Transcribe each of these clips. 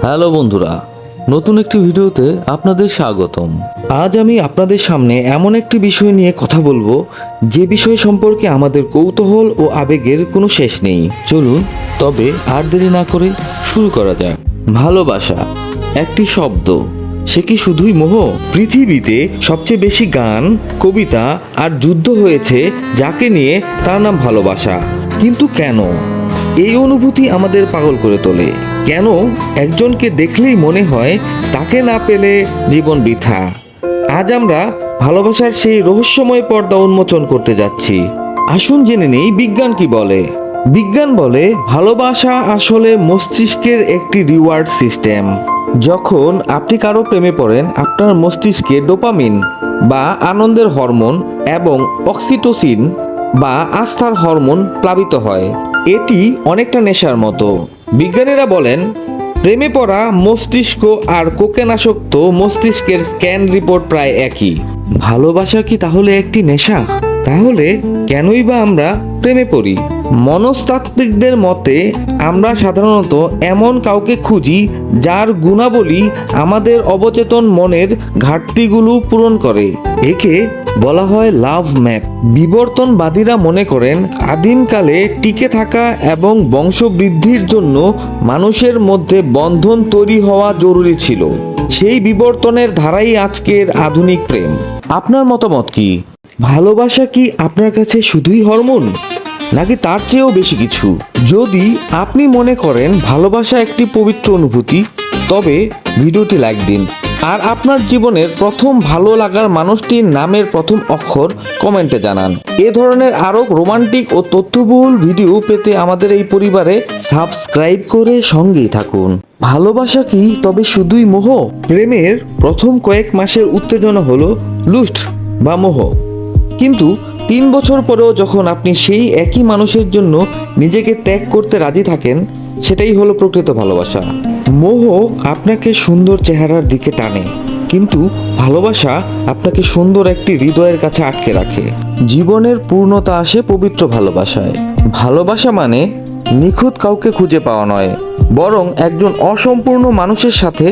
Hello বন্ধুরা, নতুন একটি ভিডিওতে আপনাদের স্বাগতম। আজ আমি আপনাদের সামনে এমন একটি বিষয় নিয়ে কথা বলবো যে বিষয় সম্পর্কে আমাদের কৌতূহল ও আবেগের কোনো শেষ নেই। চলুন তবে আর দেরি না করে শুরু করা যাক। ভালোবাসা একটি শব্দ, সে কি শুধুই মোহ? পৃথিবীতে সবচেয়ে বেশি গান, কবিতা আর যুদ্ধ হয়েছে যাকে নিয়ে, তার নাম ভালোবাসা। কিন্তু কেন এই অনুভূতি আমাদের পাগল করে তোলে? কেন একজনকে দেখলেই মনে হয় তাকে না পেলে জীবন বৃথা? আজ আমরা ভালোবাসার সেই রহস্যময় পর্দা উন্মোচন করতে যাচ্ছি। আসুন জেনে নেই বিজ্ঞান কি বলে। বিজ্ঞান বলে ভালোবাসা আসলে মস্তিষ্কের একটি রিওয়ার্ড সিস্টেম। যখন আপনি কারো প্রেমে পড়েন, আপনার মস্তিষ্কে ডোপামিন বা আনন্দের হরমোন এবং অক্সিটোসিন বা আস্থার হরমোন প্লাবিত হয়। এটি অনেকটা নেশার মতো। বিজ্ঞানীরা বলেন, প্রেমে পড়া মস্তিষ্ক আর কোকেনাসক্ত মস্তিষ্কের স্ক্যান রিপোর্ট প্রায় একই। ভালোবাসা কি তাহলে একটি নেশা? তাহলে কেনই বা আমরা প্রেমে পড়ি? মনস্তাত্ত্বিকদের মতে আমরা সাধারণত এমন কাউকে খুঁজি যার গুণাবলী আমাদের অবচেতন মনের ঘাটতিগুলো পূরণ করে। একে বলা হয় লাভ ম্যাপ। বিবর্তনবাদীরা মনে করেন আদিমকালে টিকে থাকা এবং বংশবৃদ্ধির জন্য মানুষের মধ্যে বন্ধন তৈরি হওয়া জরুরি ছিল। সেই বিবর্তনের ধারাই আজকের আধুনিক প্রেম। আপনার মতামত কি? ভালোবাসা কি আপনার কাছে শুধুই হরমোন, নাকি তার চেয়েও বেশি কিছু? যদি আপনি মনে করেন ভালোবাসা একটি পবিত্র অনুভূতি, তবে ভিডিওটি লাইক দিন। আর আপনার জীবনের প্রথম ভালো লাগার মানুষটির নামের প্রথম অক্ষর কমেন্টে জানান। এ ধরনের আরও রোমান্টিক ও তথ্যবহুল ভিডিও পেতে আমাদের এই পরিবারে সাবস্ক্রাইব করে সঙ্গেই থাকুন। ভালোবাসা কি তবে শুধুই মোহ? প্রেমের প্রথম কয়েক মাসের উত্তেজনা হলো লুস্ট বা মোহ। কিন্তু 3 বছর পরেও যখন আপনি সেই একই মানুষের জন্য নিজেকে ত্যাগ করতে রাজি থাকেন, সেটাই হলো প্রকৃত ভালোবাসা। মোহ আপনাকে সুন্দর চেহারার দিকে টানে, কিন্তু ভালোবাসা আপনাকে সুন্দর একটি হৃদয়ের কাছে আটকে রাখে। জীবনের পূর্ণতা আসে পবিত্র ভালোবাসায়। ভালোবাসা মানে নিখুঁত কাউকে খুঁজে পাওয়া নয়, বরং একজন অসম্পূর্ণ মানুষের সাথে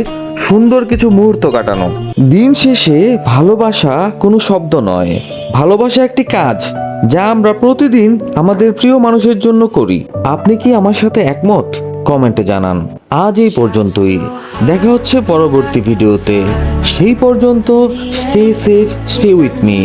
সুন্দর কিছু মুহূর্ত কাটানো। দিন শেষে ভালোবাসা কোনো শব্দ নয়, ভালোবাসা একটি কাজ যা আমরা প্রতিদিন আমাদের প্রিয় মানুষের জন্য করি। আপনি কি আমার সাথে একমত? কমেন্টে জানান। আজ এই পর্যন্তই, দেখা হচ্ছে পরবর্তী ভিডিওতে। সেই পর্যন্ত stay safe, stay with me.